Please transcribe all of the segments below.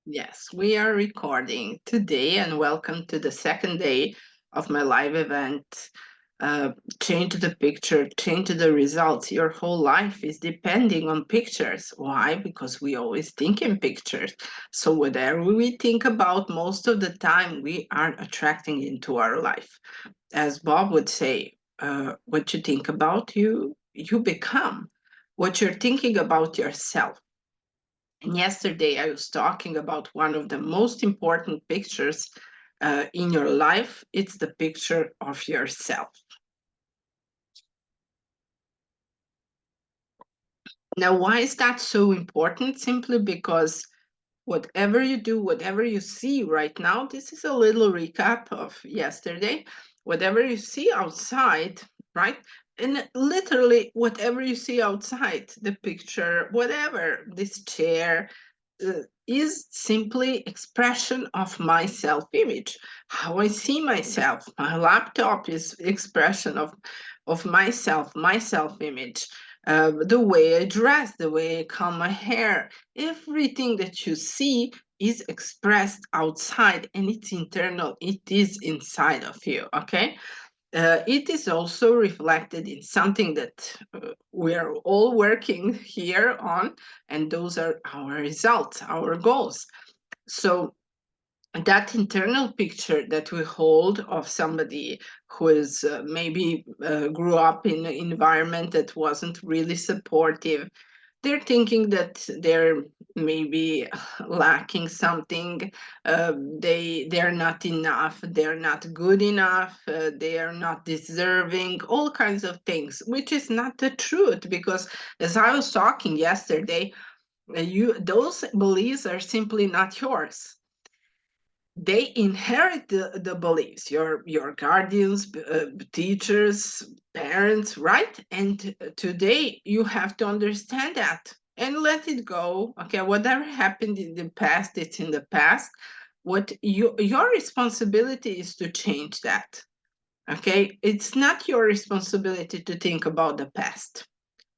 Yes, we are recording today, and welcome to the second day of my live event. Uh, Change the picture, change the results. Your whole life is depending on pictures. Why? Because we always think in pictures. So, whatever we think about, most of the time, we are attracting into our life. As Bob would say, what you think about, you become. What you're thinking about yourself. And yesterday, I was talking about one of the most important pictures in your life. It's the picture of yourself. Now, why is that so important? Simply because whatever you do, whatever you see right now, this is a little recap of yesterday. Whatever you see outside, right? And literally, whatever you see outside, the picture, whatever, this chair, is simply expression of my self-image, how I see myself. My laptop is expression of myself, my self-image. The way I dress, the way I comb my hair, everything that you see is expressed outside, and it's internal. It is inside of you. Okay. It is also reflected in something that we are all working here on, and those are our results, our goals. So that internal picture that we hold of somebody who is maybe grew up in an environment that wasn't really supportive, they're thinking that they're maybe lacking something. They're not enough, they're not good enough, they are not deserving, all kinds of things, which is not the truth. Because as I was talking yesterday, you those beliefs are simply not yours. They inherit the beliefs, your guardians, teachers, parents, right? And today you have to understand that and let it go. Okay, whatever happened in the past, it's in the past. What your responsibility is to change that. Okay, it's not your responsibility to think about the past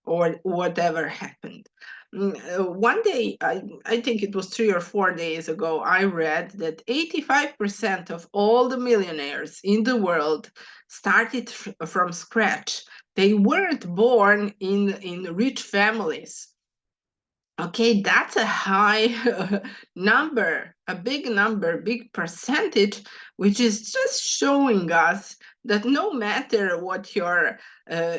or whatever happened. One day, I think it was 3 or 4 days ago, I read that 85% of all the millionaires in the world started from scratch. They weren't born in rich families. Okay, that's a high number, a big number, big percentage, which is just showing us that no matter what your, uh,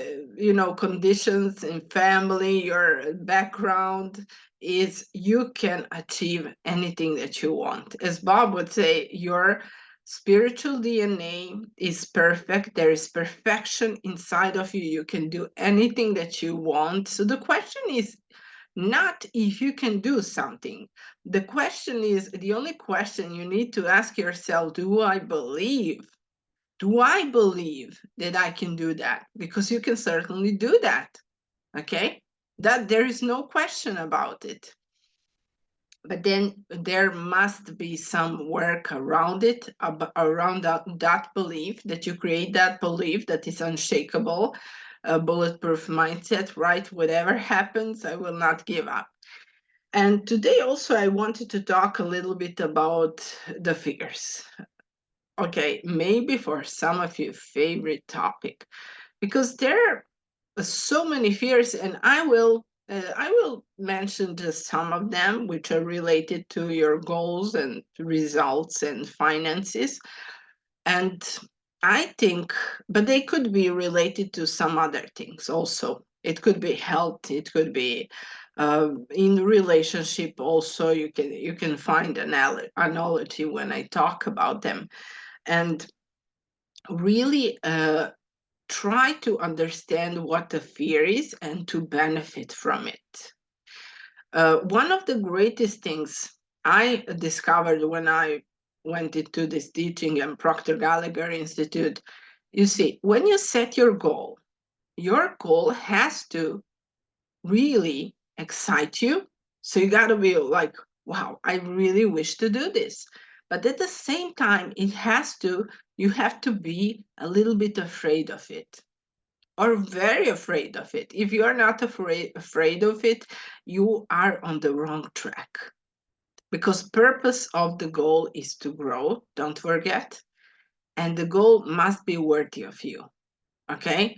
conditions in family, your background is, you can achieve anything that you want. As Bob would say, your spiritual DNA is perfect. There is perfection inside of you. You can do anything that you want. So the question is not if you can do something. The question is, the only question you need to ask yourself, do I believe? Do I believe that I can do that? Because you can certainly do that. Okay? That there is no question about it. But then there must be some work around it, around that belief, that you create that belief that is unshakable, a bulletproof mindset, right? Whatever happens, I will not give up. And today also I wanted to talk a little bit about the fears. Okay, maybe for some of you favorite topic, because there are so many fears, and I will mention just some of them which are related to your goals and results and finances. And I think, but they could be related to some other things also. It could be health. It could be in relationship. Also, you can find an analogy when I talk about them, and really try to understand what the fear is and to benefit from it. One of the greatest things I discovered when I went into this teaching and Proctor Gallagher Institute, you see, when you set your goal has to really excite you. So you got to be like, wow, I really wish to do this. But at the same time, you have to be a little bit afraid of it, or very afraid of it. If you are not afraid of it, you are on the wrong track. because purpose of the goal is to grow, don't forget, and the goal must be worthy of you. Okay,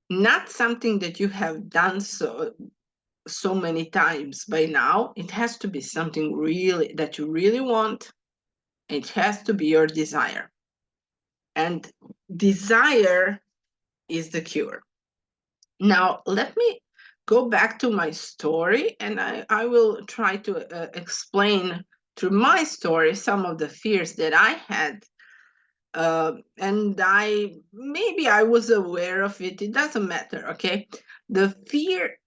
not something that you have done so many times by now. It has to be something really that you really want. It has to be your desire, and desire is the cure. Now let me go back to my story, and I will try to explain through my story some of the fears that I had. And maybe I was aware of it. It doesn't matter, okay? The fear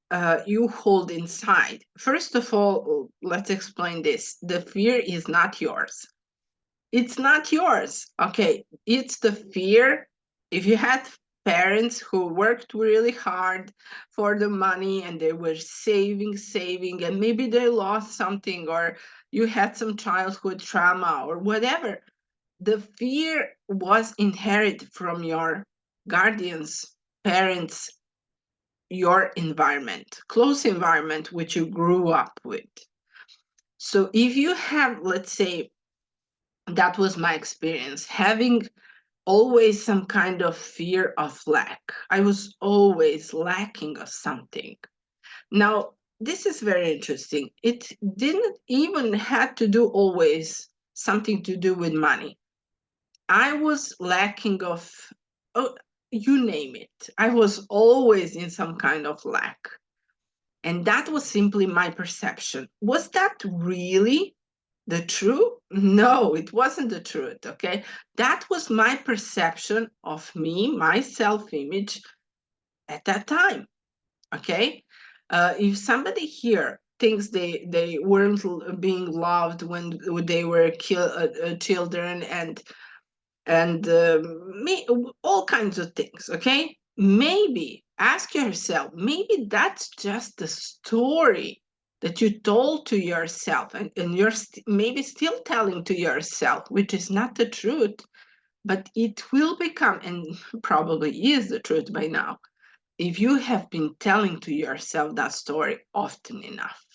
you hold inside. First of all, let's explain this. The fear is not yours. It's not yours, okay? It's the fear. If you had parents who worked really hard for the money and they were saving, and maybe they lost something, or you had some childhood trauma or whatever, the fear was inherited from your guardians, parents, your environment, close environment, which you grew up with. So if you have, let's say, that was my experience, having always some kind of fear of lack. I was always lacking of something. Now, this is very interesting. It didn't even have to do always something to do with money. I was lacking of, oh, you name it. I was always in some kind of lack. And that was simply my perception. Was that really the truth? No, it wasn't the truth. Okay. That was my perception of me, my self image at that time. Okay. If somebody here thinks they weren't being loved when they were children, and all kinds of things, okay, maybe ask yourself, maybe that's just the story that you told to yourself, and you're maybe still telling to yourself, which is not the truth, but it will become, and probably is the truth by now, if you have been telling to yourself that story often enough.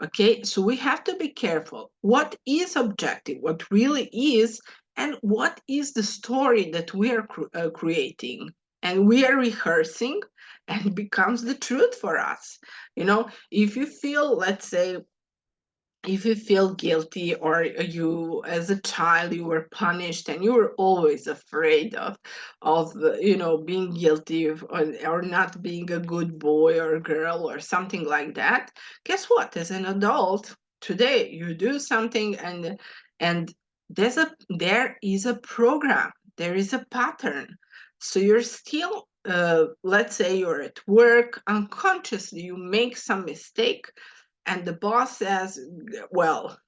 Okay, so we have to be careful. What is objective? What really is, and what is the story that we are creating and we are rehearsing, and becomes the truth for us? You know, if you feel, let's say, if you feel guilty, or you as a child you were punished and you were always afraid of being guilty or not being a good boy or girl or something like that, guess what, as an adult today you do something, and there is a program, there is a pattern. So you're still, let's say you're at work, unconsciously you make some mistake, and the boss says, well,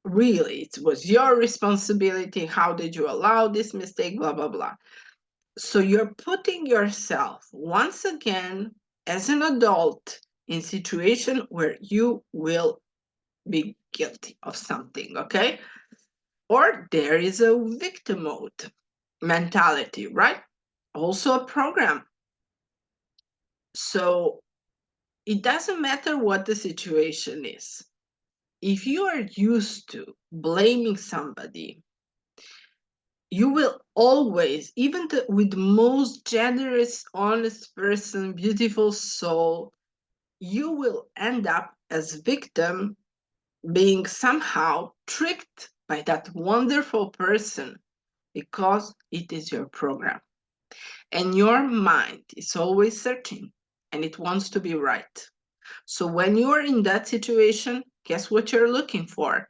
really, it was your responsibility. How did you allow this mistake? Blah, blah, blah. So you're putting yourself once again as an adult in situation where you will be guilty of something, okay? Or there is a victim mode mentality, right? Also a program. So it doesn't matter what the situation is. If you are used to blaming somebody, you will always, even with the most generous, honest person, beautiful soul, you will end up as victim, being somehow tricked by that wonderful person, because it is your program. And your mind is always searching, and it wants to be right. So when you are in that situation, guess what you're looking for?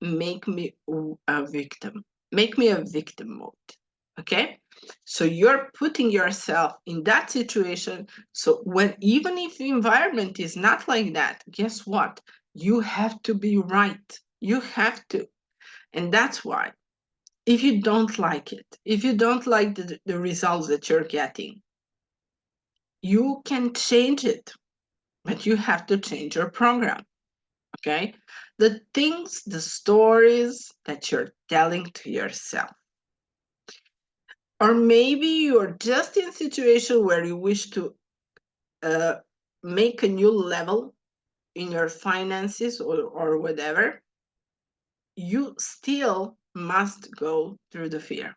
Make me a victim. Make me a victim mode. Okay? So you're putting yourself in that situation. So when, even if the environment is not like that, guess what? You have to be right. You have to. And that's why, if you don't like it, if you don't like the results that you're getting, you can change it, but you have to change your program. Okay, the things, the stories that you're telling to yourself. Or maybe you're just in a situation where you wish to make a new level in your finances, or whatever, you still must go through the fear.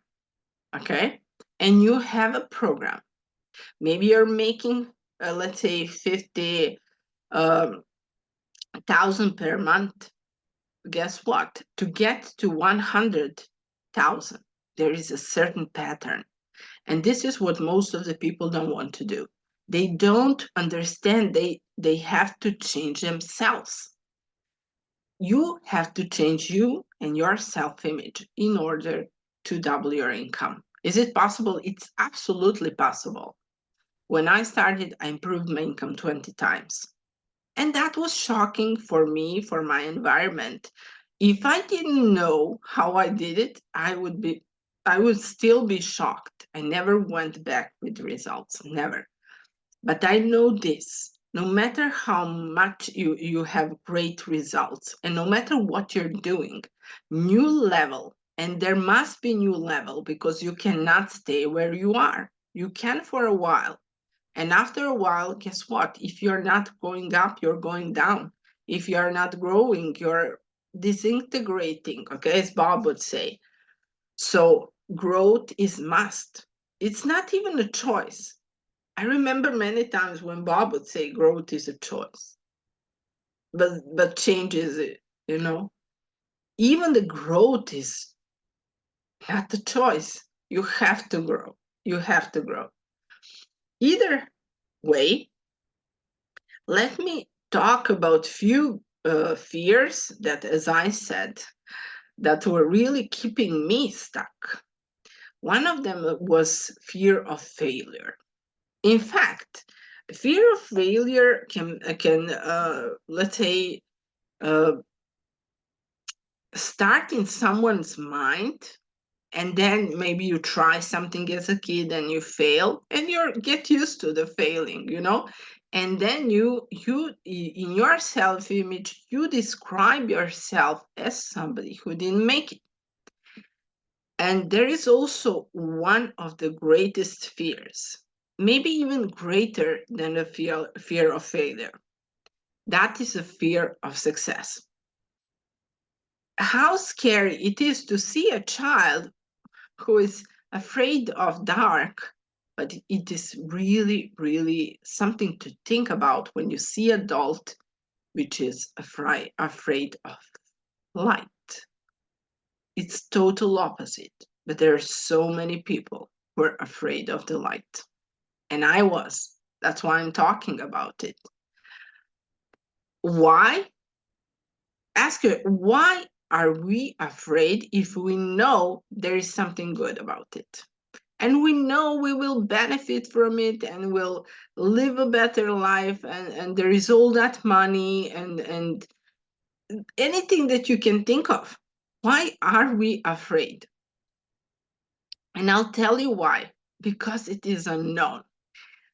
Okay. And you have a program. Maybe you're making, let's say, 50,000 per month. Guess what? To get to 100,000, there is a certain pattern. And this is what most of the people don't want to do. They don't understand they have to change themselves. You have to change you and your self-image in order to double your income. Is it possible? It's absolutely possible. When I started, I improved my income 20 times. And that was shocking for me, for my environment. If I didn't know how I did it, I would still be shocked. I never went back with results, never. But I know this, no matter how much you have great results, and no matter what you're doing, new level, and there must be new level because you cannot stay where you are. You can for a while, and after a while, guess what? If you're not going up, you're going down. If you're not growing, you're disintegrating, okay, as Bob would say. So growth is must. It's not even a choice. I remember many times when Bob would say growth is a choice, but change is it, you know? Even the growth is not a choice. You have to grow. You have to grow. Either way, let me talk about few fears that, as I said, that were really keeping me stuck. One of them was fear of failure. In fact, fear of failure can let's say uh, start in someone's mind, and then maybe you try something as a kid and you fail and you get used to the failing, you know, and then you in your self image you describe yourself as somebody who didn't make it. And there is also one of the greatest fears, maybe even greater than the fear of failure. That is a fear of success. How scary it is to see a child who is afraid of dark, but it is really, really something to think about when you see adult which is afraid of light. It's total opposite, but there are so many people who are afraid of the light. And I was. That's why I'm talking about it. Why? Ask her, why are we afraid if we know there is something good about it? And we know we will benefit from it and will live a better life, and there is all that money and anything that you can think of. Why are we afraid? And I'll tell you why. Because it is unknown.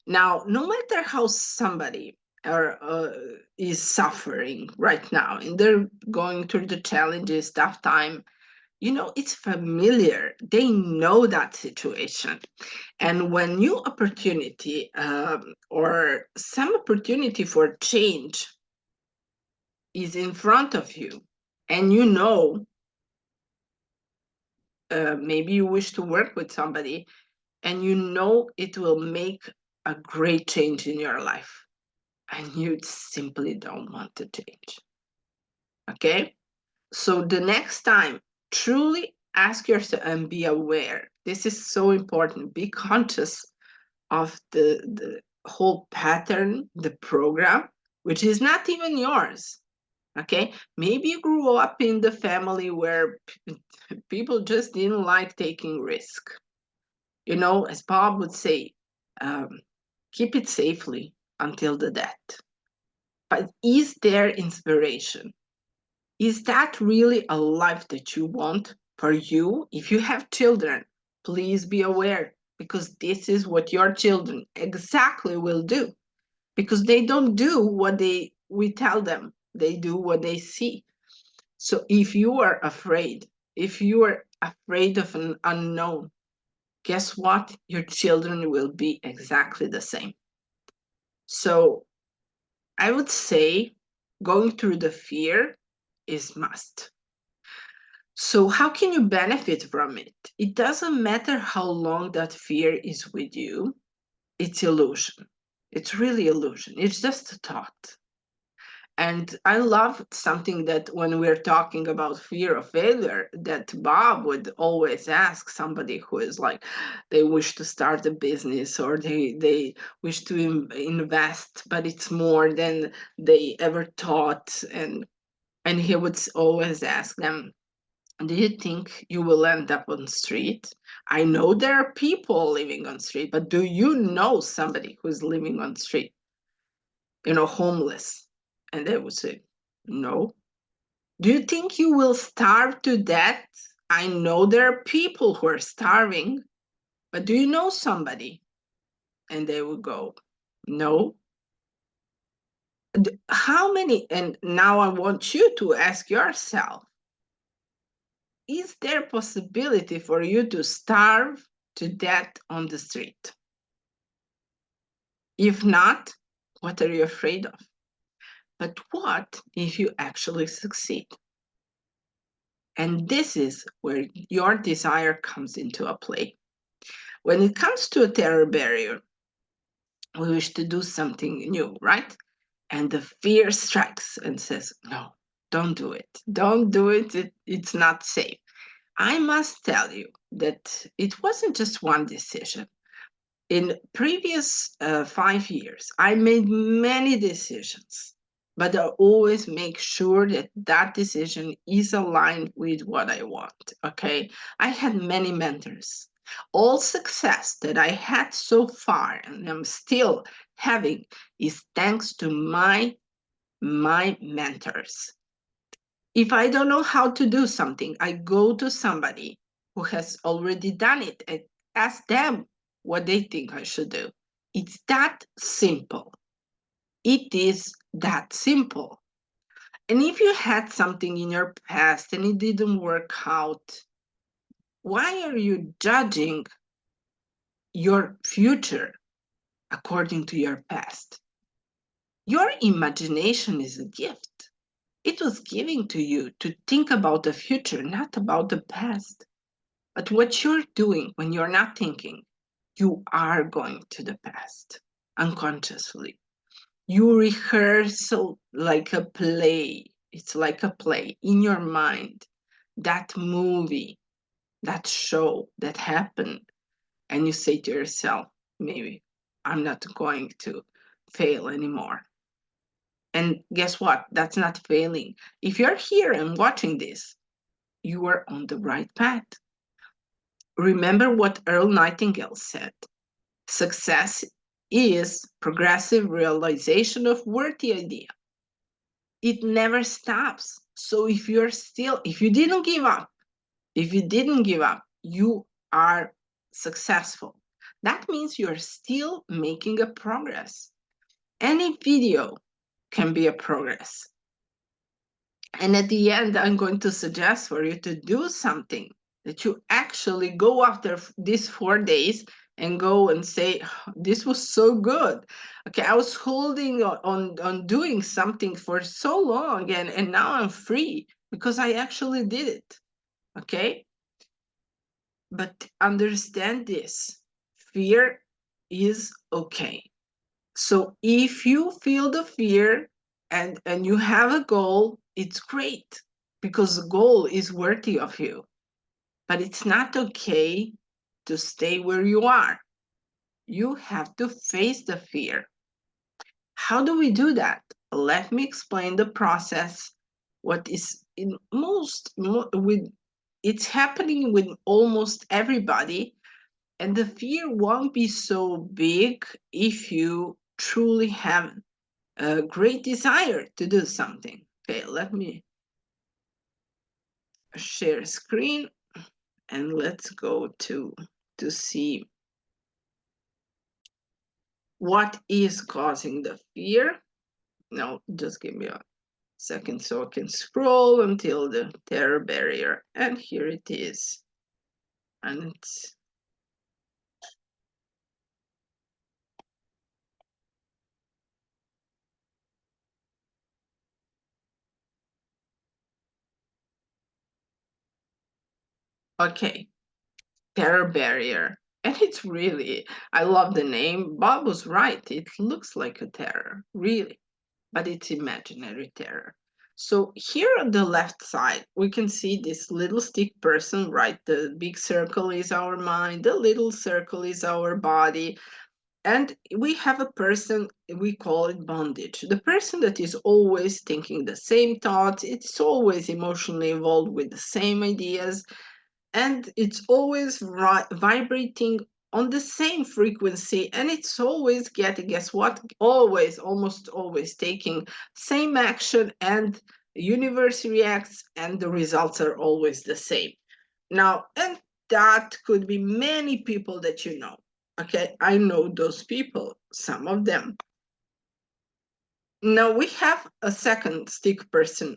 Now, no matter how somebody is suffering right now and they're going through the challenges, tough time, you know, it's familiar. They know that situation. And when new opportunity or some opportunity for change is in front of you, and you know, maybe you wish to work with somebody, and you know it will make a great change in your life, and you simply don't want to change. Okay? So the next time, truly ask yourself and be aware. This is so important. Be conscious of the whole pattern, the program, which is not even yours. Okay? Maybe you grew up in the family where people just didn't like taking risk. You know, as Bob would say, um, keep it safely until the death. But is there inspiration? Is that really a life that you want for you? If you have children, please be aware, because this is what your children exactly will do, because they don't do what we tell them. They do what they see. So if you are afraid, if you are afraid of an unknown, guess what? Your children will be exactly the same. So I would say going through the fear is must. So, how can you benefit from it? It doesn't matter how long that fear is with you, it's illusion. It's really illusion. It's just a thought. And I love something that when we're talking about fear of failure, that Bob would always ask somebody who is like, they wish to start a business or they wish to invest, but it's more than they ever thought. And he would always ask them, do you think you will end up on the street? I know there are people living on the street, but do you know somebody who's living on the street, homeless? And they would say, no. Do you think you will starve to death? I know there are people who are starving, but do you know somebody? And they would go, no. How many? And now I want you to ask yourself, is there possibility for you to starve to death on the street? If not, what are you afraid of? But what if you actually succeed? And this is where your desire comes into a play. When it comes to a terror barrier, we wish to do something new, right? And the fear strikes and says, no, don't do it. Don't do it. It's not safe. I must tell you that it wasn't just one decision. In previous 5 years, I made many decisions, but I always make sure that that decision is aligned with what I want. Okay. I had many mentors. All success that I had so far and I'm still having is thanks to my mentors. If I don't know how to do something, I go to somebody who has already done it and ask them what they think I should do. It's that simple. It is that simple. And if you had something in your past and it didn't work out, why are you judging your future according to your past? Your imagination is a gift. It was given to you to think about the future, not about the past. But what you're doing when you're not thinking, you are going to the past unconsciously. You rehearse like a play. It's like a play in your mind. That movie, that show that happened, and you say to yourself, maybe I'm not going to fail anymore. And guess what? That's not failing. If you're here and watching this, you are on the right path. Remember what Earl Nightingale said: success is progressive realization of worthy idea. It never stops. So if you didn't give up, you are successful. That means you're still making a progress. Any video can be a progress. And at the end, I'm going to suggest for you to do something that you actually go after these 4 days and go and say, "Oh, this was so good. Okay, I was holding on doing something for so long and now I'm free because I actually did it." Okay? But understand this. Fear is okay. So if you feel the fear and you have a goal, it's great because the goal is worthy of you. But it's not okay to stay where you are. You have to face the fear. How do we do that? Let me explain the process. What is in with it's happening with almost everybody, and the fear won't be so big if you truly have a great desire to do something. Okay, let me share screen and let's go to see what is causing the fear. No, just give me a second so I can scroll until the terror barrier. And here it is. And it's Okay, terror barrier. And it's really, I love the name. Bob was right. It looks like a terror, really, but it's imaginary terror. So here on the left side, we can see this little stick person, right? The big circle is our mind, the little circle is our body, and we have a person, we call it bondage. The person that is always thinking the same thoughts, it's always emotionally involved with the same ideas, and it's always vibrating on the same frequency, and it's always getting, guess what, always, almost always taking same action, and universe reacts and the results are always the same. Now, and that could be many people that you know. Okay, I know those people, some of them. Now we have a second stick person.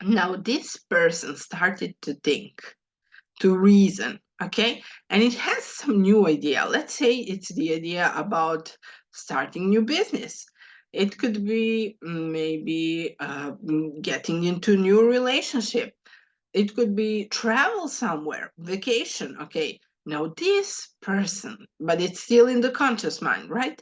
Now this person started to think, to reason, okay, and it has some new idea. Let's say it's the idea about starting new business. It could be maybe getting into new relationship. It could be travel somewhere, vacation. Okay, now this person, but it's still in the conscious mind, right?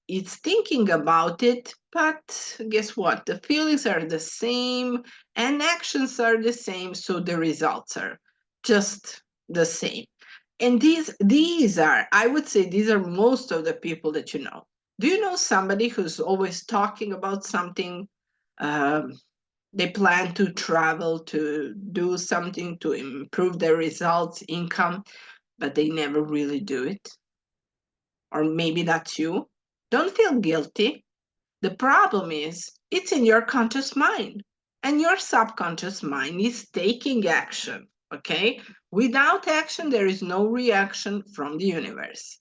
It's thinking about it, but guess what, the feelings are the same and actions are the same, so the results are just the same. And these are, I would say, these are most of the people that you know. Do you know somebody who's always talking about something? um, they plan to travel to do something to improve their results, income, but they never really do it. Or maybe that's you. Don't feel guilty. The problem is it's in your conscious mind, and your subconscious mind is taking action. Okay, without action there is no reaction from the universe.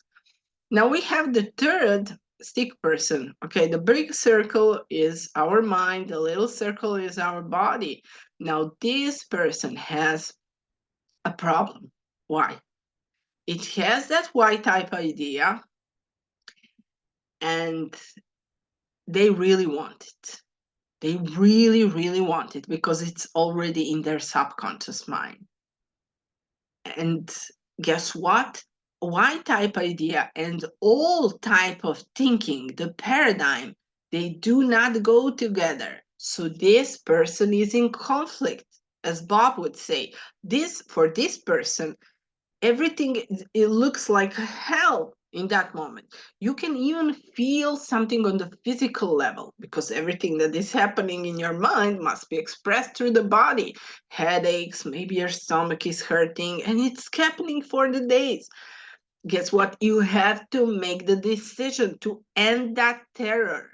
Now we have the third stick person. Okay, the big circle is our mind, the little circle is our body. Now this person has a problem. Why? It has that Y type idea and they really want it. They really, really want it because it's already in their subconscious mind. And guess what? Y type idea and all type of thinking, the paradigm, they do not go together. So this person is in conflict, as Bob would say. This, for this person, everything, it looks like hell in that moment. You can even feel something on the physical level because everything that is happening in your mind must be expressed through the body. Headaches, maybe your stomach is hurting, and it's happening for the days. Guess what? You have to make the decision to end that terror.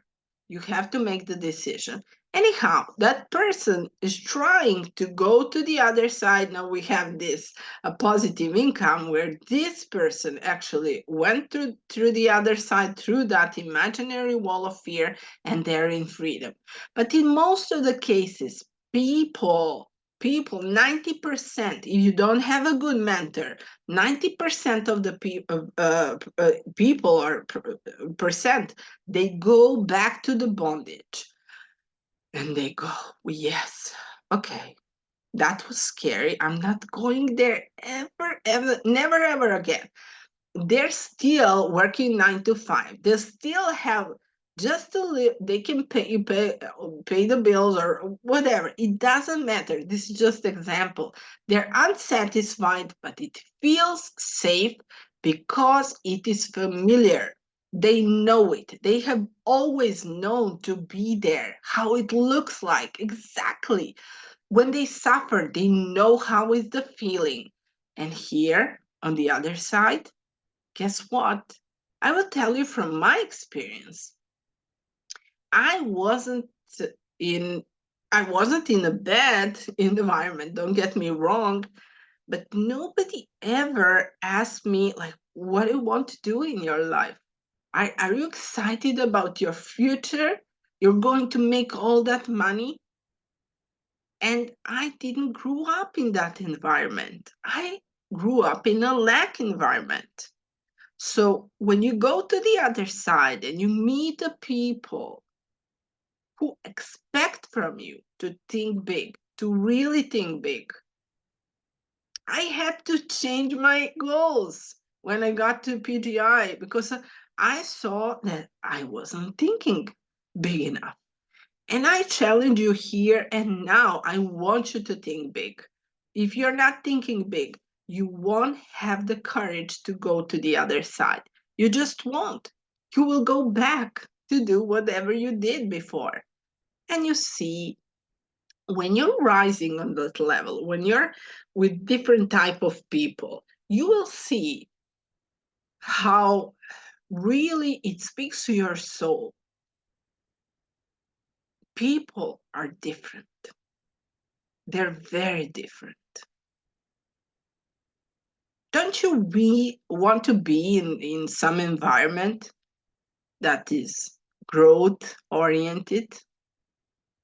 You have to make the decision. Anyhow, that person is trying to go to the other side. Now we have this a positive income where this person actually went through the other side, through that imaginary wall of fear, and they're in freedom. But in most of the cases, people 90%, if you don't have a good mentor, 90% of the people or percent, they go back to the bondage and they go, yes, okay, that was scary. I'm not going there ever, ever, never, ever again. They're still working 9 to 5. They still have just to live. They can pay the bills or whatever. It doesn't matter. This is just example. They're unsatisfied, but it feels safe because it is familiar. They know it. They have always known to be there, how it looks like exactly. When they suffer, they know how is the feeling. And here on the other side, guess what? I will tell you from my experience. I wasn't in I wasn't in a bad environment, don't get me wrong, but nobody ever asked me like what do you want to do in your life? Are you excited about your future? You're going to make all that money? And I didn't grow up in that environment. I grew up in a lack environment. So when you go to the other side and you meet the people who expect from you to think big, to really think big, I had to change my goals when I got to PGI because I saw that I wasn't thinking big enough. And I challenge you here and now. I want you to think big. If you're not thinking big, you won't have the courage to go to the other side. You just won't. You will go back to do whatever you did before. And you see, when you're rising on that level, when you're with different type of people, you will see how really it speaks to your soul. People are different. They're very different. Don't you want to be in some environment that is growth oriented?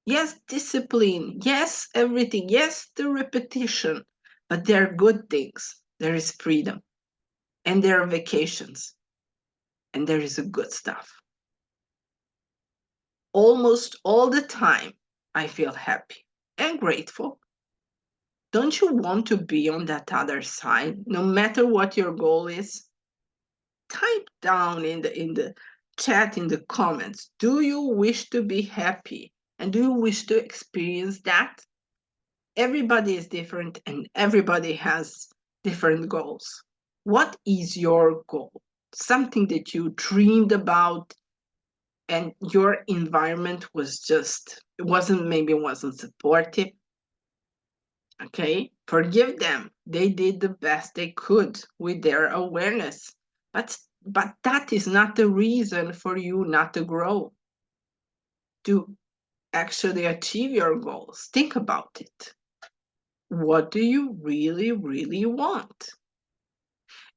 Yes, discipline. Yes, everything. Yes, the repetition. But there are good things. There is freedom. And there are vacations. And there is a good stuff. Almost all the time, I feel happy and grateful. Don't you want to be on that other side, no matter what your goal is? Type down in the chat, in the comments, do you wish to be happy and do you wish to experience that? Everybody is different and everybody has different goals. What is your goal? Something that you dreamed about and your environment was just, it wasn't supportive. Okay, forgive them. They did the best they could with their awareness. But that is not the reason for you not to grow, to actually achieve your goals. Think about it. What do you really, really want?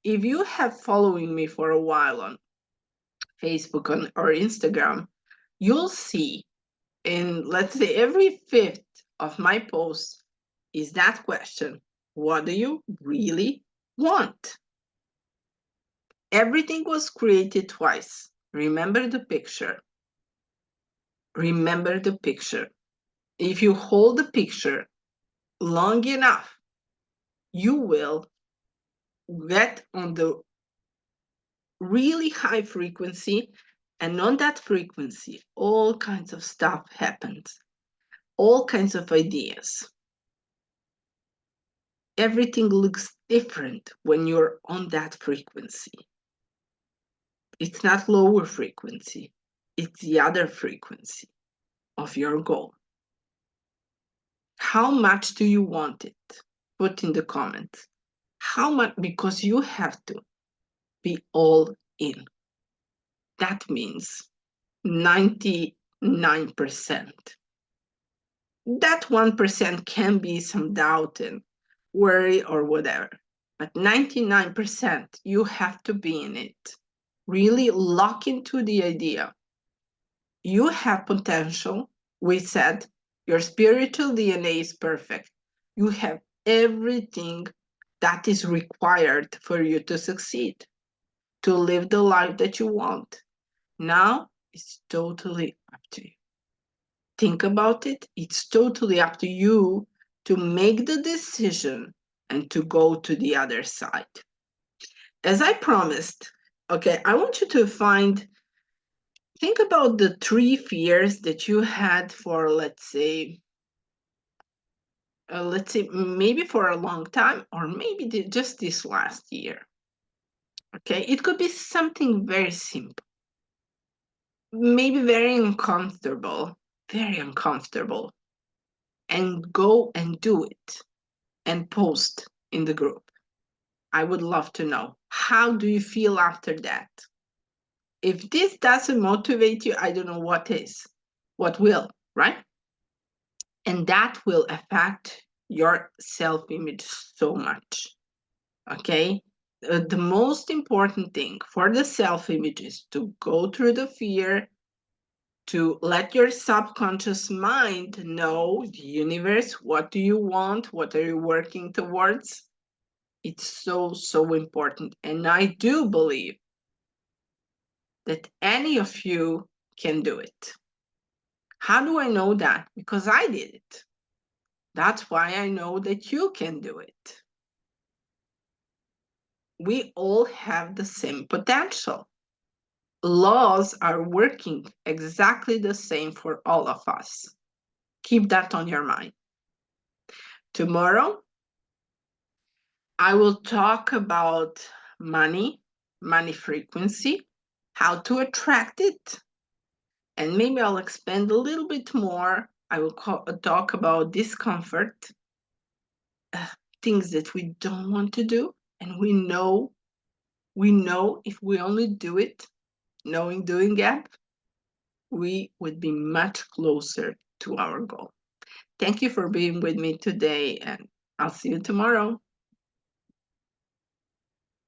If you have following me for a while on Facebook or Instagram, you'll see in, let's say, every fifth of my posts is that question: what do you really want? Everything was created twice. Remember the picture. Remember the picture. If you hold the picture long enough, you will get on the really high frequency. And on that frequency, all kinds of stuff happens, all kinds of ideas. Everything looks different when you're on that frequency. It's not lower frequency, it's the other frequency of your goal. How much do you want it? Put in the comments. How much? Because you have to be all in. That means 99%. That 1% can be some doubt and worry or whatever. But 99%, you have to be in it. Really lock into the idea. You have potential. We said your spiritual DNA is perfect. You have everything that is required for you to succeed, to live the life that you want. Now it's totally up to you. Think about it. It's totally up to you to make the decision and to go to the other side. As I promised, okay, I want you to think about the 3 fears that you had for, let's say maybe for a long time, or maybe just this last year. Okay, it could be something very simple, maybe very uncomfortable, and go and do it and post in the group. I would love to know, how do you feel after that? If this doesn't motivate you, I don't know what will, right? And that will affect your self-image so much. Okay, the most important thing for the self-image is to go through the fear, to let your subconscious mind know, the universe, what do you want, what are you working towards. It's so, so important. And I do believe that any of you can do it. How do I know that? Because I did it. That's why I know that you can do it. We all have the same potential. Laws are working exactly the same for all of us. Keep that on your mind. Tomorrow, I will talk about money, money frequency, how to attract it, and maybe I'll expand a little bit more. I will talk about discomfort, uh, things that we don't want to do, and we know if we only do it, knowing doing that, we would be much closer to our goal. Thank you for being with me today, and I'll see you tomorrow.